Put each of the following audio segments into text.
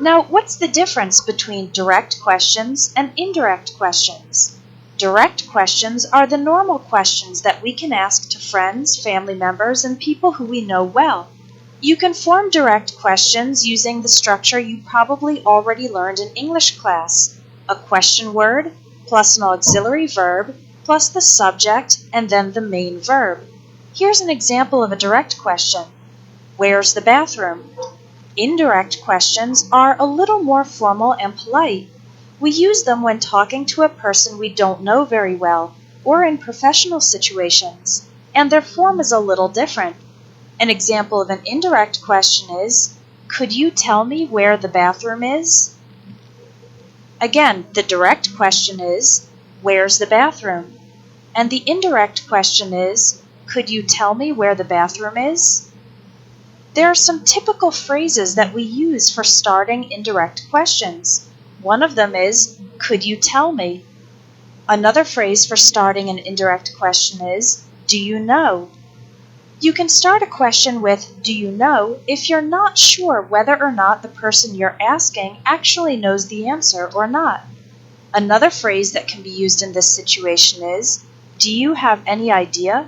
Now, what's the difference between direct questions and indirect questions? Direct questions are the normal questions that we can ask to friends, family members, and people who we know well. You can form direct questions using the structure you probably already learned in English class: a question word, plus an auxiliary verb, plus the subject, and then the main verb. Here's an example of a direct question. Where's the bathroom? Indirect questions are a little more formal and polite. We use them when talking to a person we don't know very well, or in professional situations, and their form is a little different. An example of an indirect question is, could you tell me where the bathroom is? Again, the direct question is, where's the bathroom? And the indirect question is, could you tell me where the bathroom is? There are some typical phrases that we use for starting indirect questions. One of them is, could you tell me? Another phrase for starting an indirect question is, do you know? You can start a question with, do you know, if you're not sure whether or not the person you're asking actually knows the answer or not. Another phrase that can be used in this situation is, do you have any idea?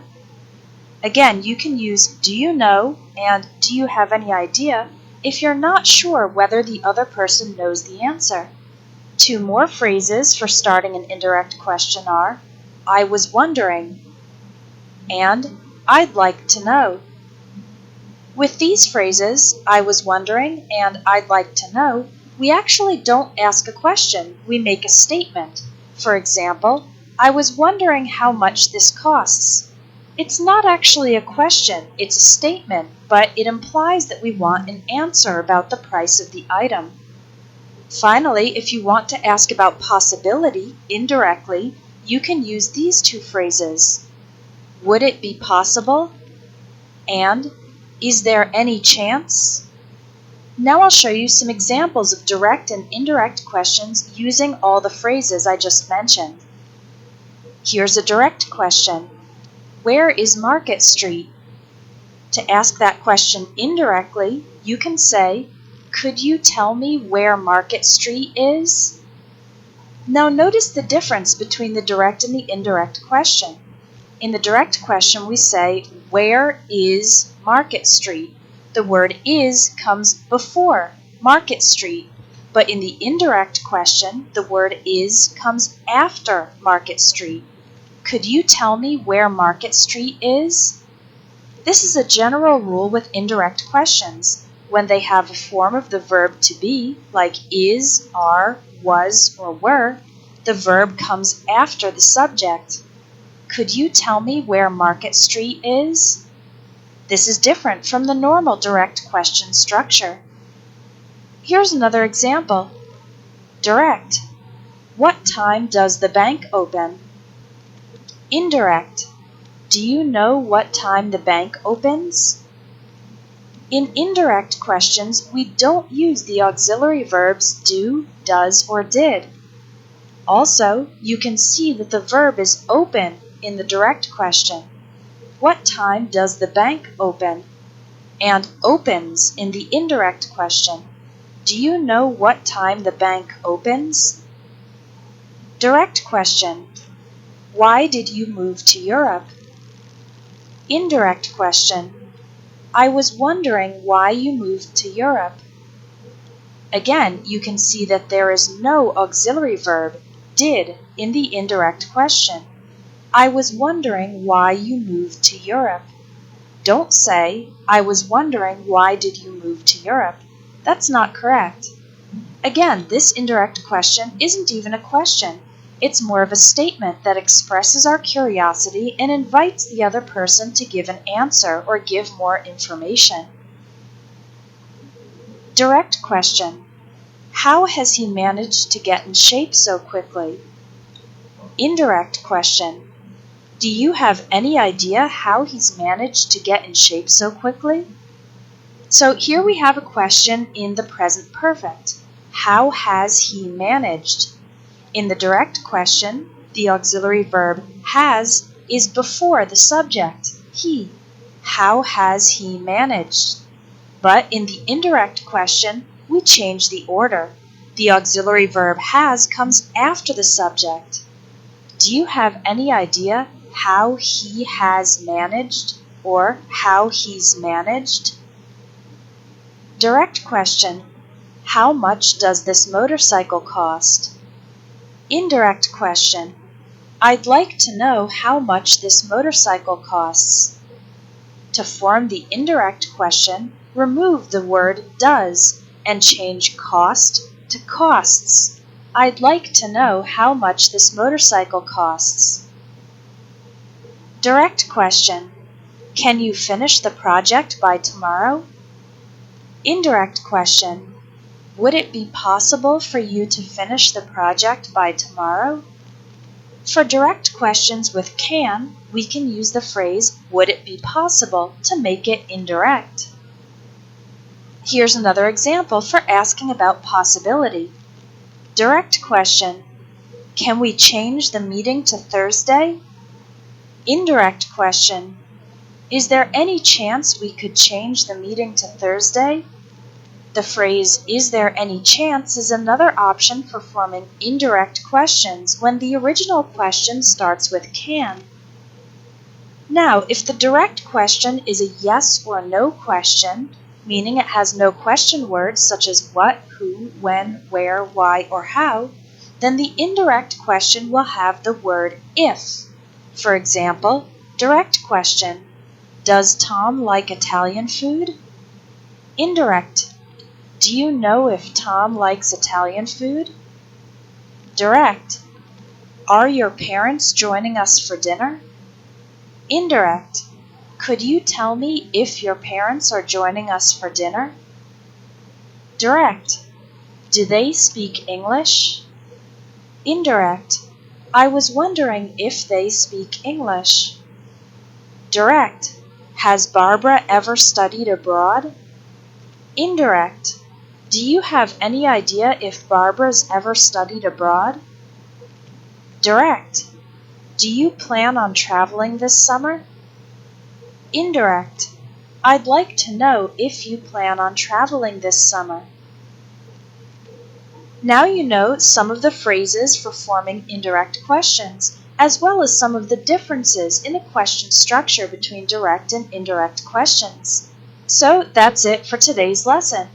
Again, you can use do you know and do you have any idea if you're not sure whether the other person knows the answer. Two more phrases for starting an indirect question are, I was wondering, and I'd like to know. With these phrases, I was wondering and I'd like to know, we actually don't ask a question, we make a statement. For example, I was wondering how much this costs. It's not actually a question, it's a statement, but it implies that we want an answer about the price of the item. Finally, if you want to ask about possibility indirectly, you can use these two phrases. Would it be possible? And is there any chance? Now I'll show you some examples of direct and indirect questions using all the phrases I just mentioned. Here's a direct question. Where is Market Street? To ask that question indirectly, you can say, could you tell me where Market Street is? Now notice the difference between the direct and the indirect question. In the direct question, we say, where is Market Street? The word is comes before Market Street, but in the indirect question, the word is comes after Market Street. Could you tell me where Market Street is? This is a general rule with indirect questions. When they have a form of the verb to be, like is, are, was, or were, the verb comes after the subject. Could you tell me where Market Street is? This is different from the normal direct question structure. Here's another example. Direct. What time does the bank open? Indirect. Do you know what time the bank opens? In indirect questions, we don't use the auxiliary verbs do, does, or did. Also, you can see that the verb is open in the direct question. What time does the bank open? And opens in the indirect question. Do you know what time the bank opens? Direct question. Why did you move to Europe? Indirect question. I was wondering why you moved to Europe. Again, you can see that there is no auxiliary verb, did, in the indirect question. I was wondering why you moved to Europe. Don't say, I was wondering why did you move to Europe. That's not correct. Again, this indirect question isn't even a question. It's more of a statement that expresses our curiosity and invites the other person to give an answer or give more information. Direct question. How has he managed to get in shape so quickly? Indirect question. Do you have any idea how he's managed to get in shape so quickly? So here we have a question in the present perfect. How has he managed? In the direct question, the auxiliary verb has is before the subject, he. How has he managed? But in the indirect question, we change the order. The auxiliary verb has comes after the subject. Do you have any idea how he has managed or how he's managed? Direct question. How much does this motorcycle cost? Indirect question. I'd like to know how much this motorcycle costs. To form the indirect question, remove the word does and change cost to costs. I'd like to know how much this motorcycle costs. Direct question. Can you finish the project by tomorrow? Indirect question. Would it be possible for you to finish the project by tomorrow? For direct questions with can, we can use the phrase, would it be possible, to make it indirect. Here's another example for asking about possibility. Direct question, can we change the meeting to Thursday? Indirect question, is there any chance we could change the meeting to Thursday? The phrase, is there any chance, is another option for forming indirect questions when the original question starts with can. Now, if the direct question is a yes or no question, meaning it has no question words such as what, who, when, where, why, or how, then the indirect question will have the word if. For example, direct question, does Tom like Italian food? Indirect, do you know if Tom likes Italian food? Direct, are your parents joining us for dinner? Indirect, could you tell me if your parents are joining us for dinner? Direct, do they speak English? Indirect, I was wondering if they speak English. Direct, has Barbara ever studied abroad? Indirect, do you have any idea if Barbara's ever studied abroad? Direct, do you plan on traveling this summer? Indirect, I'd like to know if you plan on traveling this summer. Now you know some of the phrases for forming indirect questions, as well as some of the differences in a question structure between direct and indirect questions. So that's it for today's lesson.